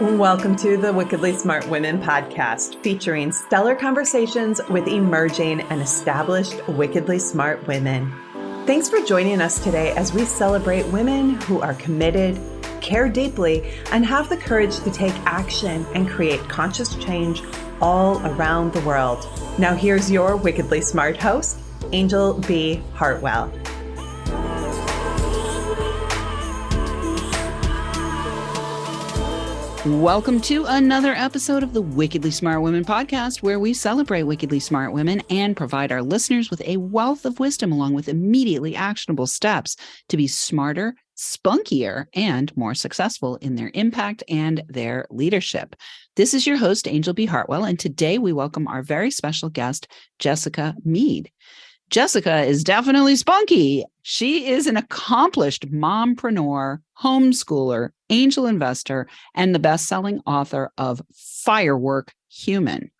Welcome to the Wickedly Smart Women podcast, featuring stellar conversations with emerging and established wickedly smart women. Thanks for joining us today as we celebrate women who are committed, care deeply, and have the courage to take action and create conscious change all around the world. Now here's your wickedly smart host, Anjel B. Hartwell. Welcome to another episode of the Wickedly Smart Women podcast, where we celebrate wickedly smart women and provide our listeners with a wealth of wisdom along with immediately actionable steps to be smarter, spunkier, and more successful in their impact and their leadership. This is your host, Anjel B. Hartwell, and today we welcome our very special guest, Jessica Mead. Jessica is definitely spunky. She is an accomplished mompreneur, homeschooler, angel investor, and the best-selling author of Firework Human.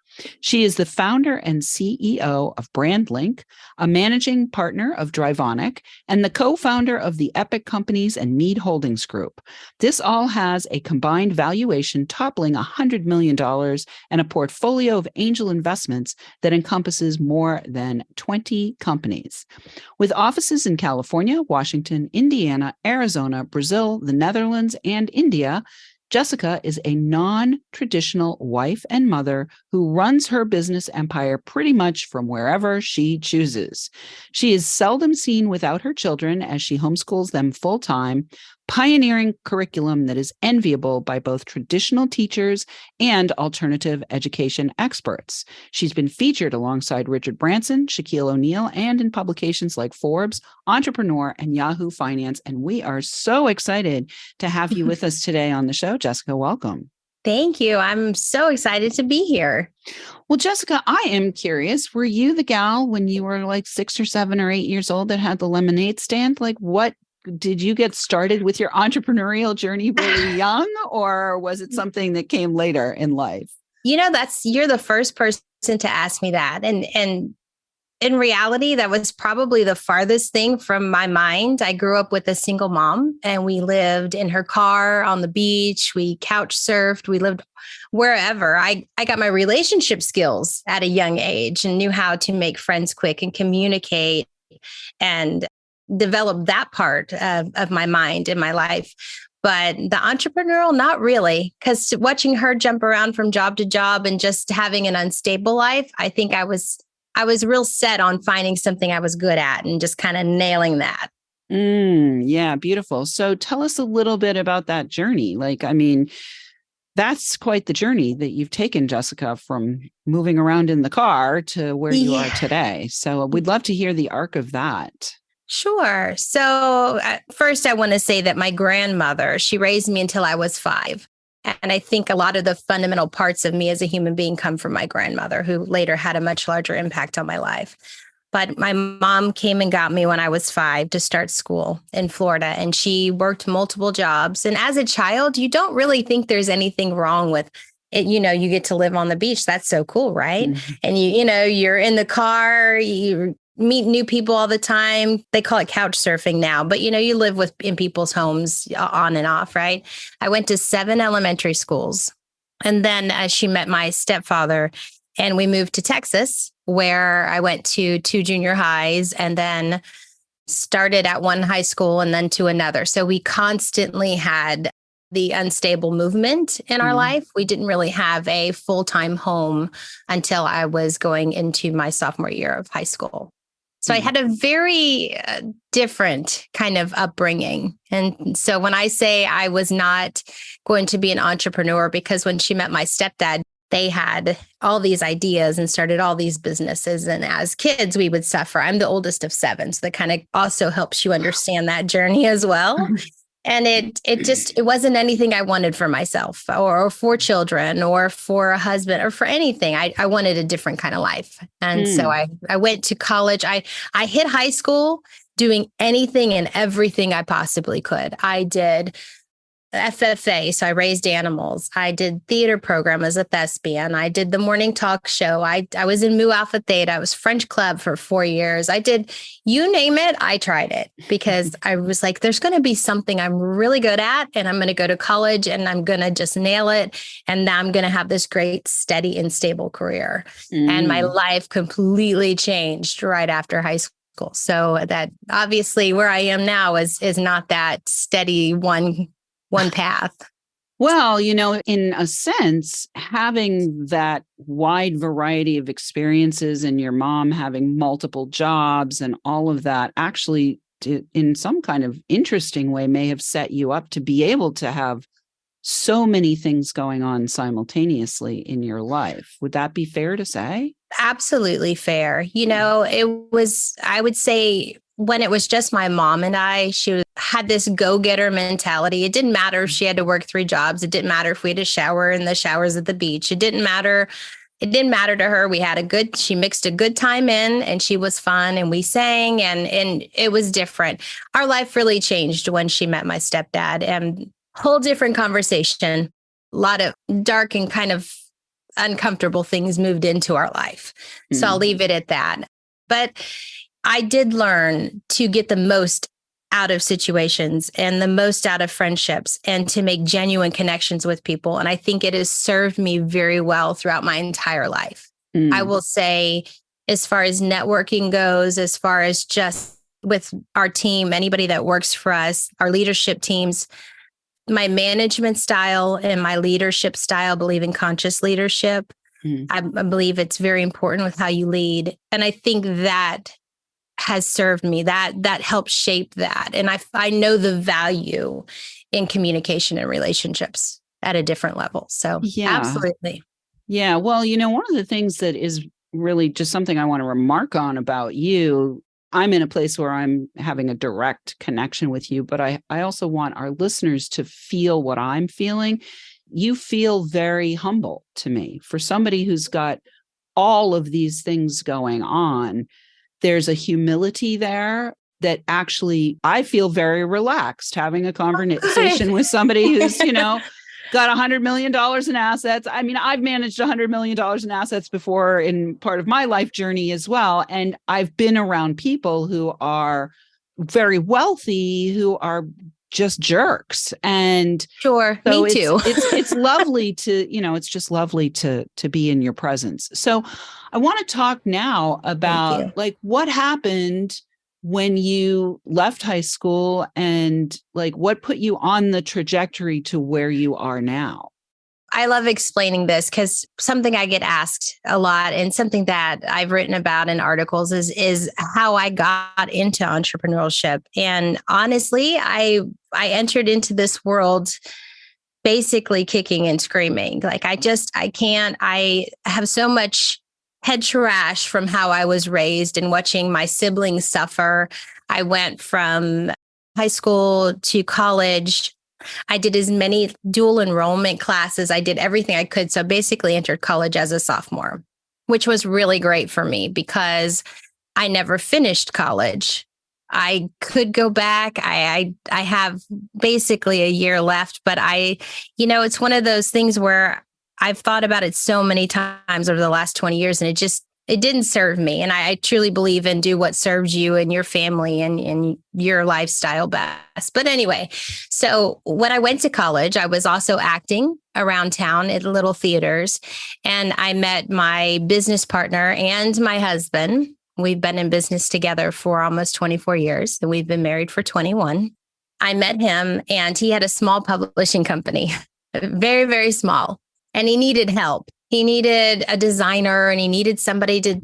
She is the founder and CEO of Brandlync, a managing partner of Drivonic, and the co-founder of the Epek companies and Mead Holdings Group. This all has a combined valuation toppling $100 million and a portfolio of angel investments that encompasses more than 20 companies. With offices in California, Washington, Indiana, Arizona, Brazil, the Netherlands, and India, Jessica is a non-traditional wife and mother who runs her business empire pretty much from wherever she chooses. She is seldom seen without her children as she homeschools them full-time, pioneering curriculum that is enviable by both traditional teachers and alternative education experts. She's been featured alongside Richard Branson, Shaquille O'Neal, and in publications like Forbes, Entrepreneur, and Yahoo Finance. And we are so excited to have you with us today on the show. Jessica, welcome. Thank you. I'm so excited to be here. Well, Jessica, I am curious, were you the gal when you were like 6 or 7 or 8 years old that had the lemonade stand? Like, what did you get started with your entrepreneurial journey really young, or was it something that came later in life? You know, you're the first person to ask me that. And in reality, that was probably the farthest thing from my mind. I grew up with a single mom, and we lived in her car on the beach. We couch surfed. We lived wherever. I got my relationship skills at a young age and knew how to make friends quick and communicate and develop that part of my mind in my life. But the entrepreneurial, not really, because watching her jump around from job to job and just having an unstable life, I think I was real set on finding something I was good at and just kind of nailing that. Yeah, beautiful. So tell us a little bit about that journey. That's quite the journey that you've taken, Jessica, from moving around in the car to where you are today. So we'd love to hear the arc of that. Sure. So first, I want to say that my grandmother, she raised me until I was 5. And I think a lot of the fundamental parts of me as a human being come from my grandmother, who later had a much larger impact on my life. But my mom came and got me when I was 5 to start school in Florida, and she worked multiple jobs. And as a child, you don't really think there's anything wrong with it. You know, you get to live on the beach. That's so cool, right? Mm-hmm. And you're in the car, you meet new people all the time. They call it couch surfing now, but you live in people's homes on and off, right? I went to 7 elementary schools. And then she met my stepfather, and we moved to Texas, where I went to 2 junior highs and then started at one high school and then to another. So we constantly had the unstable movement in our life. We didn't really have a full-time home until I was going into my sophomore year of high school. So I had a very different kind of upbringing. And so when I say I was not going to be an entrepreneur, because when she met my stepdad, they had all these ideas and started all these businesses. And as kids, we would suffer. I'm the oldest of 7. So that kind of also helps you understand that journey as well. And it wasn't anything I wanted for myself or for children or for a husband or for anything. I wanted a different kind of life. And so I went to college. I hit high school doing anything and everything I possibly could. I did FFA, so I raised animals. I did theater program as a thespian. I did the morning talk show. I was in Mu Alpha Theta. I was French club for 4 years. I did, you name it, I tried it because I was like, there's going to be something I'm really good at, and I'm going to go to college and I'm going to just nail it. And I'm going to have this great, steady and stable career. And my life completely changed right after high school. So that obviously where I am now is not that steady one path. Well, in a sense, having that wide variety of experiences and your mom having multiple jobs and all of that actually, in some kind of interesting way, may have set you up to be able to have so many things going on simultaneously in your life. Would that be fair to say? Absolutely fair. It was, I would say, when it was just my mom and I, she had this go-getter mentality. It didn't matter if she had to work 3 jobs. It didn't matter if we had to shower in the showers at the beach. It didn't matter to her. She mixed a good time in, and she was fun, and we sang, and it was different. Our life really changed when she met my stepdad, and whole different conversation. A lot of dark and kind of uncomfortable things moved into our life. So I'll leave it at that. But I did learn to get the most out of situations and the most out of friendships and to make genuine connections with people. And I think it has served me very well throughout my entire life. I will say, as far as networking goes, as far as just with our team, anybody that works for us, our leadership teams, my management style and my leadership style, believe in conscious leadership. I believe it's very important with how you lead. And I think that has served me, that helped shape that. And I know the value in communication and relationships at a different level. So absolutely. Yeah. Well, one of the things that is really just something I want to remark on about you, I'm in a place where I'm having a direct connection with you, but I also want our listeners to feel what I'm feeling. You feel very humble to me. For somebody who's got all of these things going on, there's a humility there that actually I feel very relaxed having a conversation with somebody who's, got $100 million in assets. I mean, I've managed $100 million in assets before in part of my life journey as well. And I've been around people who are very wealthy, who are just jerks. And sure, so me too. it's lovely to, it's just lovely to be in your presence. So I want to talk now about what happened when you left high school and what put you on the trajectory to where you are now. I love explaining this because something I get asked a lot and something that I've written about in articles is how I got into entrepreneurship. And honestly, I entered into this world basically kicking and screaming. I have so much head trash from how I was raised and watching my siblings suffer. I went from high school to college. I did as many dual enrollment classes. I did everything I could. So basically entered college as a sophomore, which was really great for me because I never finished college. I could go back. I have basically a year left, but it's one of those things where I've thought about it so many times over the last 20 years and it didn't serve me. And I truly believe in do what serves you and your family and your lifestyle best. But anyway, so when I went to college, I was also acting around town at little theaters. And I met my business partner and my husband. We've been in business together for almost 24 years, and we've been married for 21. I met him and he had a small publishing company, very, very small. And he needed help. He needed a designer and he needed somebody to,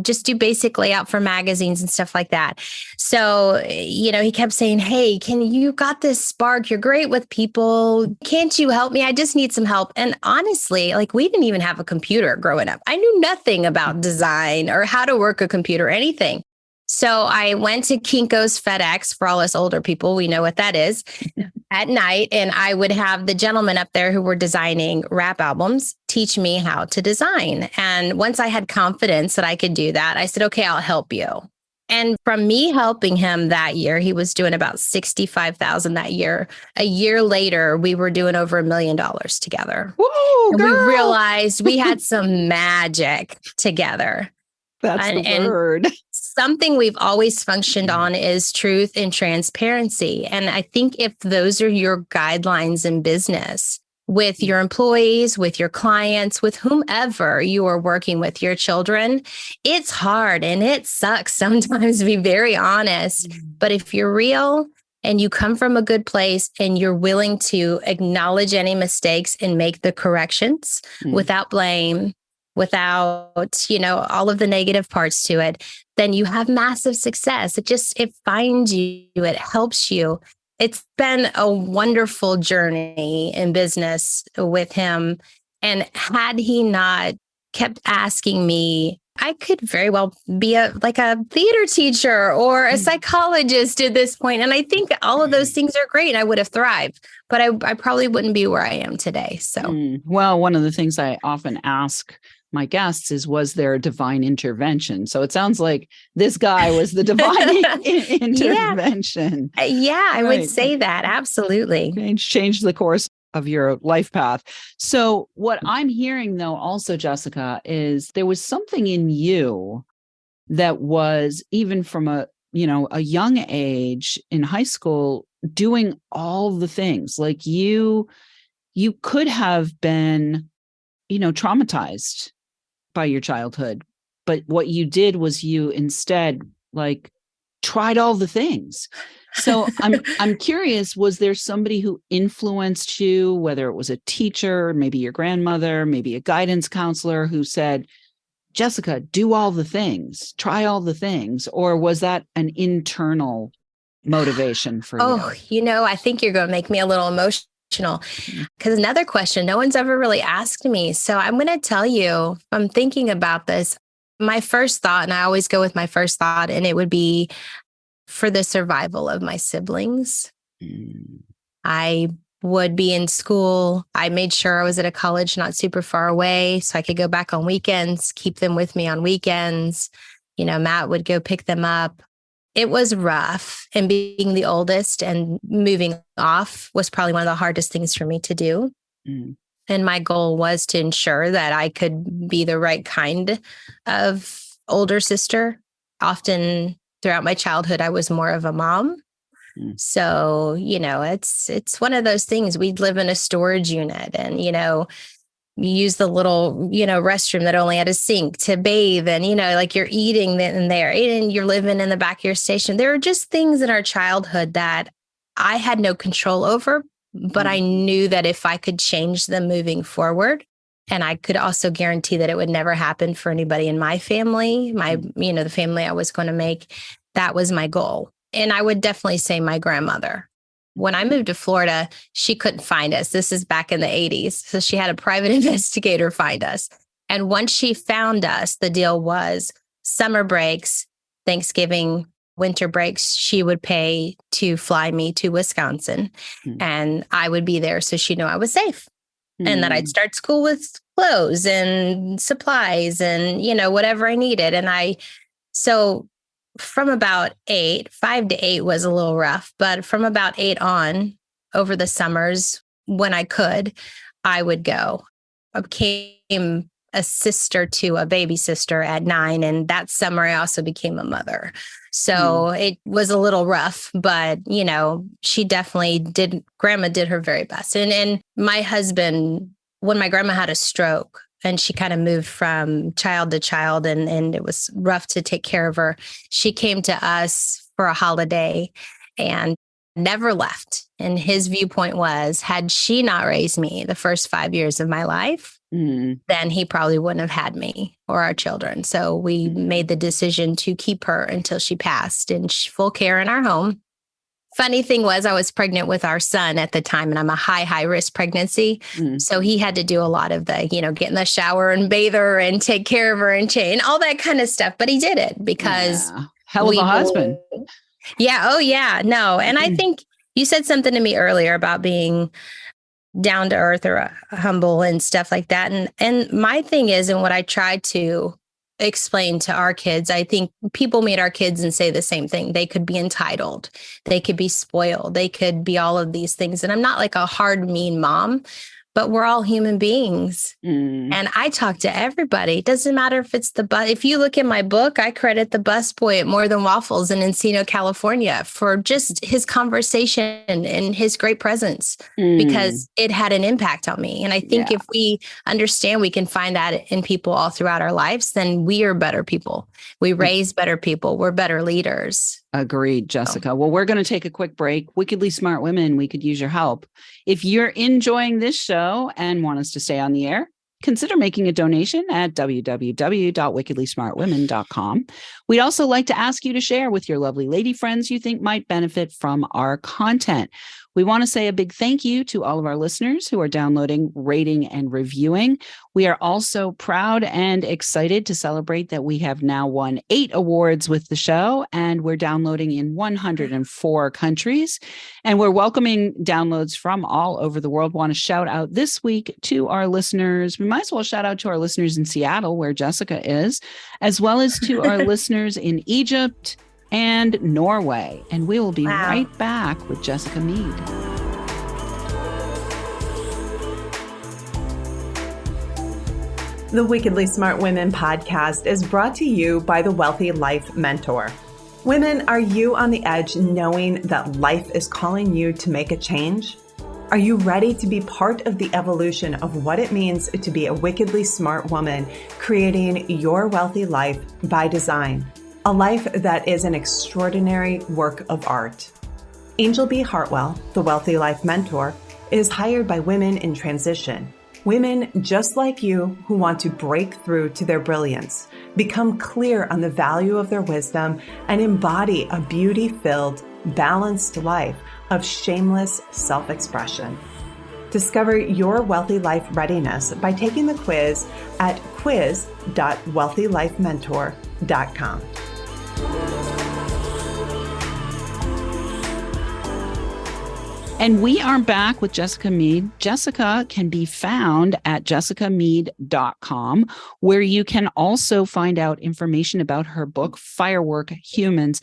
just do basic layout for magazines and stuff like that. So, he kept saying, hey, you got this spark? You're great with people. Can't you help me? I just need some help. And honestly, we didn't even have a computer growing up. I knew nothing about design or how to work a computer or anything. So I went to Kinko's FedEx, for all us older people, we know what that is, at night. And I would have the gentlemen up there who were designing rap albums teach me how to design. And once I had confidence that I could do that, I said, okay, I'll help you. And from me helping him that year, he was doing about 65,000 that year. A year later, we were doing over $1 million together. Whoa, and girl. we realized we had some magic together. That's the word. Something we've always functioned on is truth and transparency. And I think if those are your guidelines in business with your employees, with your clients, with whomever you are working with, your children, it's hard and it sucks sometimes, to be very honest. But if you're real and you come from a good place and you're willing to acknowledge any mistakes and make the corrections without blame, without, all of the negative parts to it, then you have massive success. It finds you, it helps you. It's been a wonderful journey in business with him. And had he not kept asking me, I could very well be a theater teacher or a psychologist at this point. And I think all of those things are great. I would have thrived, but I probably wouldn't be where I am today. So, well, one of the things I often ask my guests is, was there a divine intervention? So it sounds like this guy was the divine intervention. Yeah, I would say that. Absolutely. Changed the course of your life path. So what I'm hearing though, also, Jessica, is there was something in you that was, even from a young age in high school, doing all the things. Like you could have been, traumatized by your childhood, but what you did was you instead tried all the things. So I'm curious, was there somebody who influenced you, whether it was a teacher, maybe your grandmother, maybe a guidance counselor, who said, Jessica, do all the things, try all the things? Or was that an internal motivation for you? I think you're going to make me a little emotional. Because another question no one's ever really asked me. So I'm going to tell you, I'm thinking about this. My first thought, and I always go with my first thought, and it would be for the survival of my siblings. I would be in school. I made sure I was at a college not super far away so I could go back on weekends, keep them with me on weekends. Matt would go pick them up. It was rough, and being the oldest and moving off was probably one of the hardest things for me to do. And my goal was to ensure that I could be the right kind of older sister. Often throughout my childhood, I was more of a mom. So, it's one of those things. We'd live in a storage unit and, you use the little, restroom that only had a sink to bathe, and, you're eating in there and you're living in the back of your station. There are just things in our childhood that I had no control over, but I knew that if I could change them moving forward, and I could also guarantee that it would never happen for anybody in my family, the family I was going to make, that was my goal. And I would definitely say my grandmother. When I moved to Florida, she couldn't find us. This is back in the 80s. So she had a private investigator find us. And once she found us, the deal was summer breaks, Thanksgiving, winter breaks, she would pay to fly me to Wisconsin. And I would be there so she'd know I was safe. And that I'd start school with clothes and supplies and, whatever I needed. So from about 5 to 8 was a little rough, but from about 8 on, over the summers, when I could, I would go. I became a sister to a baby sister at 9. And that summer, I also became a mother. So it was a little rough, but, she definitely grandma did her very best. And my husband, when my grandma had a stroke, and she kind of moved from child to child, and it was rough to take care of her, she came to us for a holiday and never left. And his viewpoint was, had she not raised me the first 5 years of my life, then he probably wouldn't have had me or our children. So we made the decision to keep her until she passed in full care in our home. Funny thing was, I was pregnant with our son at the time, and I'm a high risk pregnancy. So he had to do a lot of the, get in the shower and bathe her and take care of her and change all that kind of stuff. But he did it because hell of a husband. Yeah. Oh, yeah. No. And I think you said something to me earlier about being down to earth or humble and stuff like that. And my thing is, and what I try to explain to our kids. I think people meet our kids and say the same thing. They could be entitled. They could be spoiled. They could be all of these things. And I'm not like a hard, mean mom, but we're all human beings. And I talk to everybody. It doesn't matter if it's the bus. If you look in my book, I credit the busboy at More Than Waffles in Encino, California for just his conversation and his great presence because it had an impact on me. And I think if we understand we can find that in people all throughout our lives, then we are better people. We raise better people. We're better leaders. Agreed, Jessica. Well, we're going to take a quick break. Wickedly Smart Women, we could use your help. If you're enjoying this show and want us to stay on the air, consider making a donation at www.wickedlysmartwomen.com. We'd also like to ask you to share with your lovely lady friends you think might benefit from our content. We want to say a big thank you to all of our listeners who are downloading, rating, and reviewing. We are also proud and excited to celebrate that we have now won 8 awards with the show, and we're downloading in 104 countries. And we're welcoming downloads from all over the world. Want to shout out this week to our listeners. We might as well shout out to our listeners in Seattle, where Jessica is, as well as to our listeners in Egypt and Norway. And we will be right back with Jessica Mead. The Wickedly Smart Women podcast is brought to you by the Wealthy Life Mentor. Women, are you on the edge knowing that life is calling you to make a change? Are you ready to be part of the evolution of what it means to be a wickedly smart woman, creating your wealthy life by design? A life that is an extraordinary work of art. Anjel B. Hartwell, the Wealthy Life Mentor, is hired by women in transition. Women just like you who want to break through to their brilliance, become clear on the value of their wisdom, and embody a beauty-filled, balanced life of shameless self-expression. Discover your wealthy life readiness by taking the quiz at quiz.wealthylifementor.com. And we are back with Jessica Mead. Jessica can be found at jessicamead.com, where you can also find out information about her book, Firework Humans.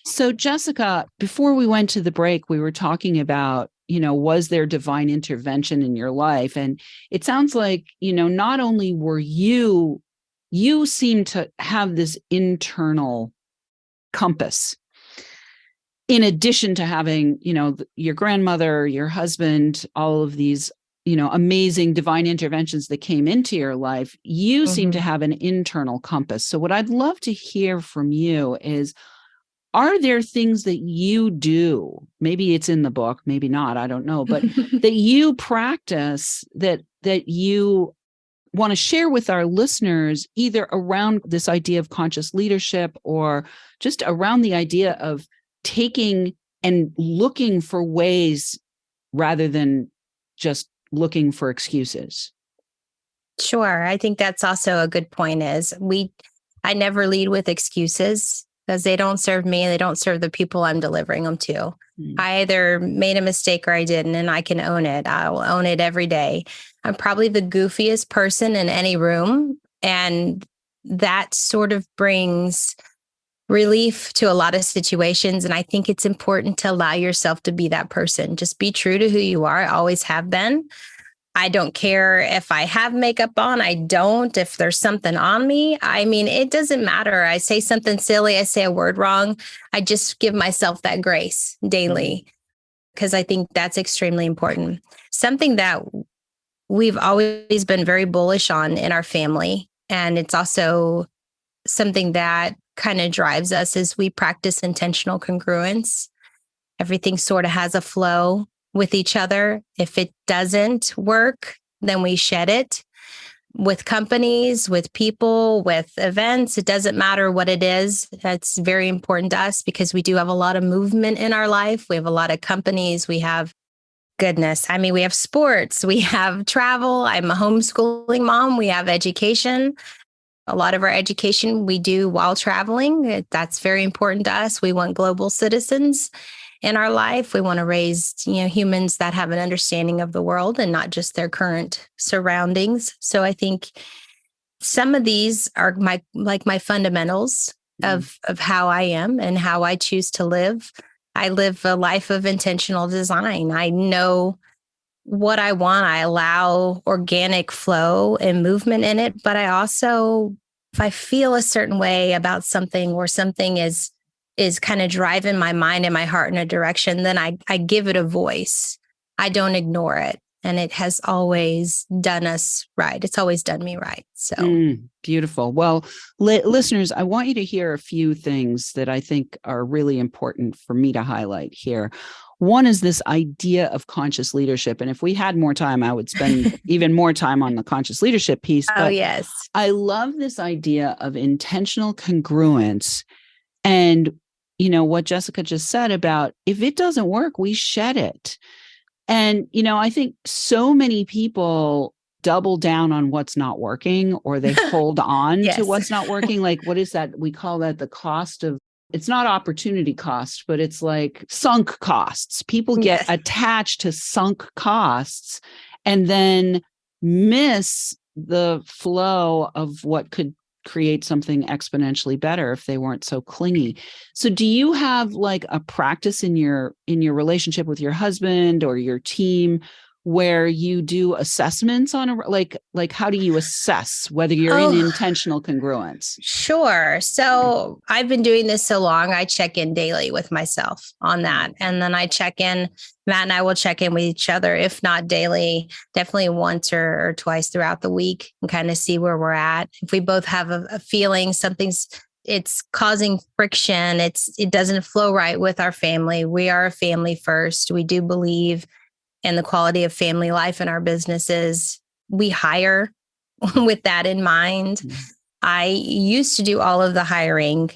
So, Jessica, before we went to the break, we were talking about, was there divine intervention in your life? And it sounds like, not only were you seem to have this internal compass, in addition to having, your grandmother, your husband, all of these, amazing divine interventions that came into your life, you seem to have an internal compass. So what I'd love to hear from you is, are there things that you do? Maybe it's in the book, maybe not, I don't know, but that you practice that you want to share with our listeners, either around this idea of conscious leadership or just around the idea of taking and looking for ways rather than just looking for excuses? Sure. I think that's also a good point I never lead with excuses because they don't serve me and they don't serve the people I'm delivering them to. I either made a mistake or I didn't, and I can own it. I will own it every day. I'm probably the goofiest person in any room, and that sort of brings relief to a lot of situations. And I think it's important to allow yourself to be that person. Just be true to who you are. I always have been. I don't care if I have makeup on. I don't. If there's something on me, it doesn't matter. I say something silly. I say a word wrong. I just give myself that grace daily because I think that's extremely important. Something that we've always been very bullish on in our family. And it's also something that kind of drives us as we practice intentional congruence. Everything sort of has a flow with each other. If it doesn't work, then we shed it. With companies, with people, with events, it doesn't matter what it is. That's very important to us because we do have a lot of movement in our life. We have a lot of companies. We have we have sports, we have travel. I'm a homeschooling mom. We have education. A lot of our education we do while traveling. That's very important to us. We want global citizens in our life. We want to raise, humans that have an understanding of the world and not just their current surroundings. So I think some of these are my fundamentals of how I am and how I choose to live. I live a life of intentional design. I know what I want. I allow organic flow and movement in it, but I also, if I feel a certain way about something or something is kind of driving my mind and my heart in a direction, then I give it a voice. I don't ignore it. And it has always done us right. It's always done me right. So beautiful. Well, listeners, I want you to hear a few things that I think are really important for me to highlight here. One is this idea of conscious leadership. And if we had more time, I would spend even more time on the conscious leadership piece. Oh, yes. I love this idea of intentional congruence. And, what Jessica just said about if it doesn't work, we shed it. And, I think so many people double down on what's not working, or they hold on Yes. to what's not working. Like, what is that? We call that the cost of, it's not opportunity cost, but it's like sunk costs. People get attached to sunk costs and then miss the flow of what could create something exponentially better if they weren't so clingy. So do you have like a practice in your relationship with your husband or your team where you do assessments on like how do you assess whether you're in intentional congruence? Sure. So I've been doing this so long, I check in daily with myself on that. And then I check in, Matt and I will check in with each other, if not daily, definitely once or twice throughout the week, and kind of see where we're at. If we both have a feeling it's causing friction, it doesn't flow right with our family. We are a family first. We do believe in the quality of family life in our businesses. We hire with that in mind. Mm-hmm. I used to do all of the hiring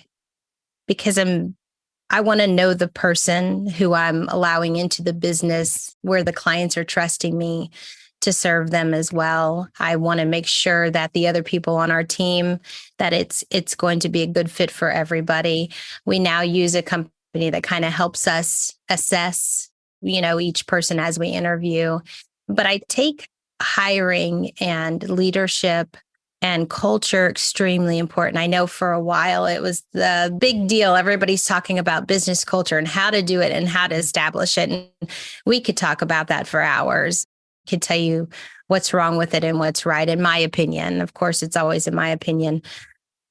because I want to know the person who I'm allowing into the business, where the clients are trusting me to serve them as well. I want to make sure that the other people on our team, that it's going to be a good fit for everybody. We now use a company that kind of helps us assess, each person as we interview. But I take hiring and leadership and culture extremely important. I know for a while it was the big deal. Everybody's talking about business culture and how to do it and how to establish it. And we could talk about that for hours. I could tell you what's wrong with it and what's right, in my opinion. Of course, it's always in my opinion.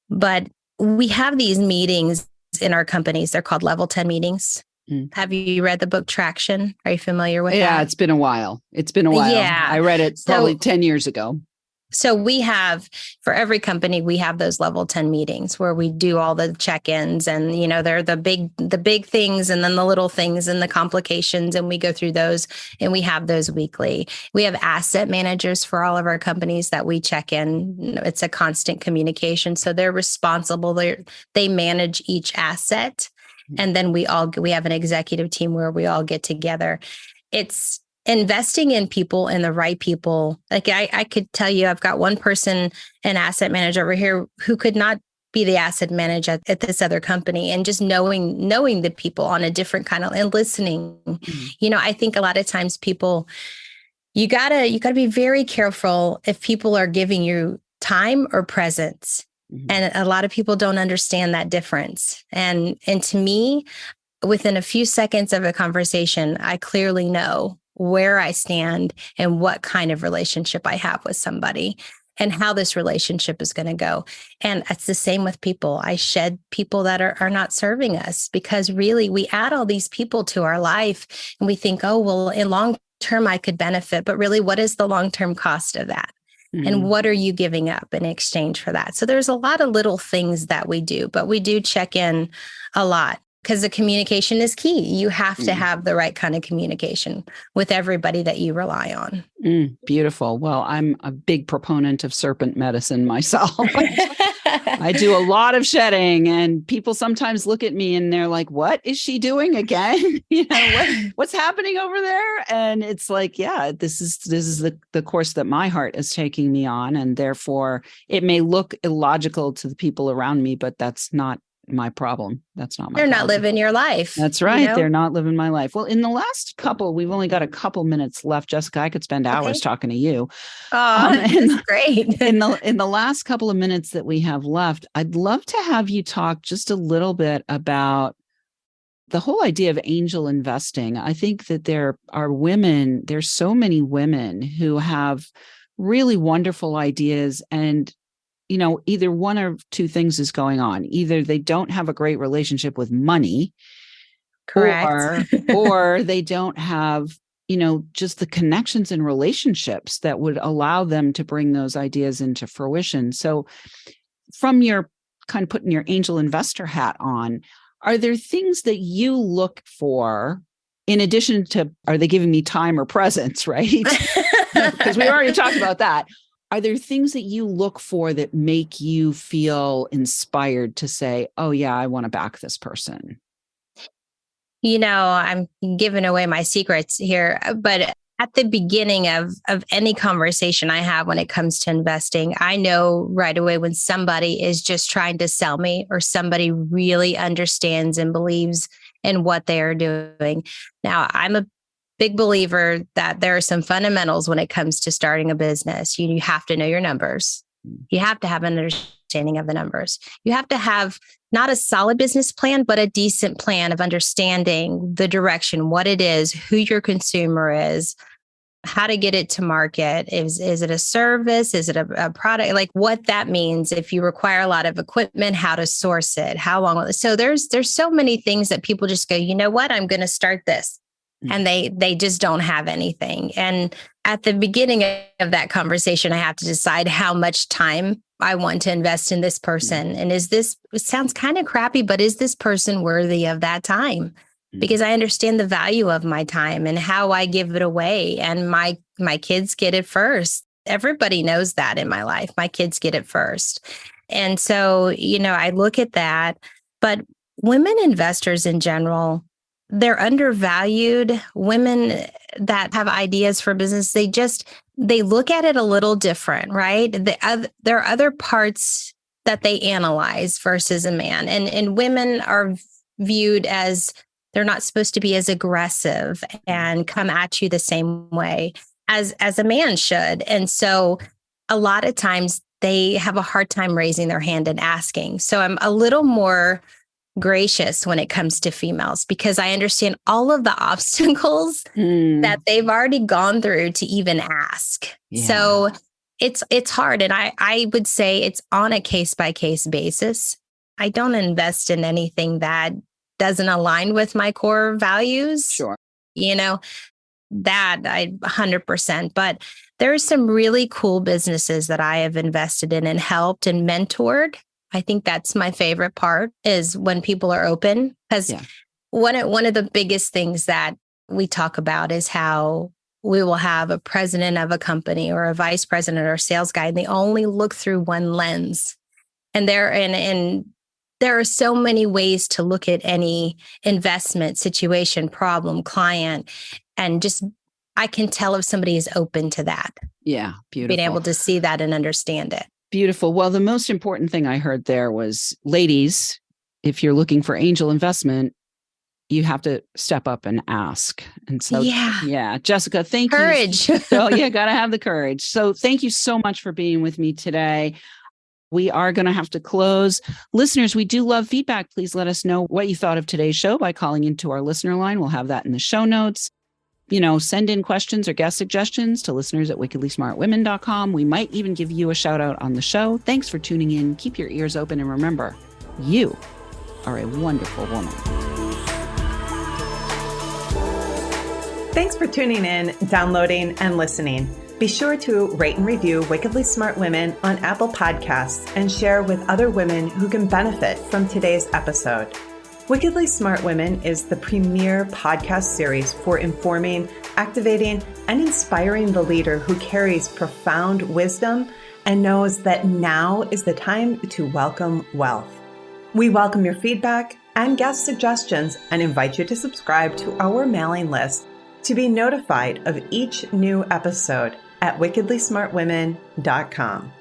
But we have these meetings in our companies. They're called level 10 meetings. Have you read the book Traction? Are you familiar with that? Yeah, it's been a while. Yeah. I read it probably 10 years ago. So we have, for every company, we have those level 10 meetings where we do all the check-ins, and, they're the big things and then the little things and the complications. And we go through those, and we have those weekly. We have asset managers for all of our companies that we check in. It's a constant communication. So they're responsible. They manage each asset. And then we have an executive team where we all get together. It's investing in people and the right people. Like I could tell you, I've got one person, an asset manager over here, who could not be the asset manager at this other company. And just knowing the people on a different kind of, and listening. Mm-hmm. I think a lot of times people, you gotta be very careful if people are giving you time or presence. Mm-hmm. And a lot of people don't understand that difference. And to me, within a few seconds of a conversation, I clearly know where I stand and what kind of relationship I have with somebody and how this relationship is going to go. And it's the same with people. I shed people that are not serving us, because really we add all these people to our life and we think, oh, well, in long term, I could benefit. But really, what is the long-term cost of that? Mm-hmm. And what are you giving up in exchange for that? So there's a lot of little things that we do, but we do check in a lot, because the communication is key. You have to have the right kind of communication with everybody that you rely on. Beautiful. Well, I'm a big proponent of serpent medicine myself. I do a lot of shedding, and people sometimes look at me and they're like, what is she doing again? What's happening over there? And it's like, yeah, this is the course that my heart is taking me on. And therefore it may look illogical to the people around me, but that's not my problem. That's not my They're not problem. living your life. That's right. You know? They're not living my life. Well, in the last couple, we've only got a couple minutes left. Jessica, I could spend hours talking to you. Oh, that's great. in the last couple of minutes that we have left, I'd love to have you talk just a little bit about the whole idea of angel investing. I think that there's so many women who have really wonderful ideas, and either one or two things is going on. Either they don't have a great relationship with money, Correct. or they don't have, just the connections and relationships that would allow them to bring those ideas into fruition. So from your kind of putting your angel investor hat on, are there things that you look for in addition to, are they giving me time or presents, right? Because we already talked about that. Are there things that you look for that make you feel inspired to say, oh yeah, I want to back this person? I'm giving away my secrets here, but at the beginning of any conversation I have when it comes to investing, I know right away when somebody is just trying to sell me or somebody really understands and believes in what they are doing. Now, I'm a big believer that there are some fundamentals when it comes to starting a business. You have to know your numbers. You have to have an understanding of the numbers. You have to have not a solid business plan, but a decent plan of understanding the direction, what it is, who your consumer is, how to get it to market. Is it a service? Is it a product? Like what that means. If you require a lot of equipment, how to source it, how long. So there's so many things that people just go, you know what, I'm going to start this. And they just don't have anything. And at the beginning of that conversation, I have to decide how much time I want to invest in this person. And it sounds kind of crappy, but is this person worthy of that time? Because I understand the value of my time and how I give it away. And my kids get it first. Everybody knows that in my life. My kids get it first. And so, I look at that. But women investors in general, they're undervalued. Women that have ideas for business, they look at it a little different, right? There are other parts that they analyze versus a man. And women are viewed as they're not supposed to be as aggressive and come at you the same way as a man should. And so a lot of times they have a hard time raising their hand and asking. So I'm a little more gracious when it comes to females because I understand all of the obstacles that they've already gone through to even ask. Yeah. So it's hard. And I would say it's on a case-by-case basis. I don't invest in anything that doesn't align with my core values. Sure. That I 100%. But there's some really cool businesses that I have invested in and helped and mentored. I think that's my favorite part is when people are open, because one of the biggest things that we talk about is how we will have a president of a company or a vice president or a sales guy, and they only look through one lens. And there are so many ways to look at any investment, situation, problem, client, and just I can tell if somebody is open to that. Yeah, beautiful. Being able to see that and understand it. Beautiful. Well, the most important thing I heard there was, ladies, if you're looking for angel investment, you have to step up and ask. And so, Jessica, thank you. Courage. So got to have the courage. So thank you so much for being with me today. We are going to have to close. Listeners, we do love feedback. Please let us know what you thought of today's show by calling into our listener line. We'll have that in the show notes. Send in questions or guest suggestions to listeners@wickedlysmartwomen.com. We might even give you a shout out on the show. Thanks for tuning in. Keep your ears open. And remember, you are a wonderful woman. Thanks for tuning in, downloading, and listening. Be sure to rate and review Wickedly Smart Women on Apple Podcasts and share with other women who can benefit from today's episode. Wickedly Smart Women is the premier podcast series for informing, activating, and inspiring the leader who carries profound wisdom and knows that now is the time to welcome wealth. We welcome your feedback and guest suggestions and invite you to subscribe to our mailing list to be notified of each new episode at wickedlysmartwomen.com.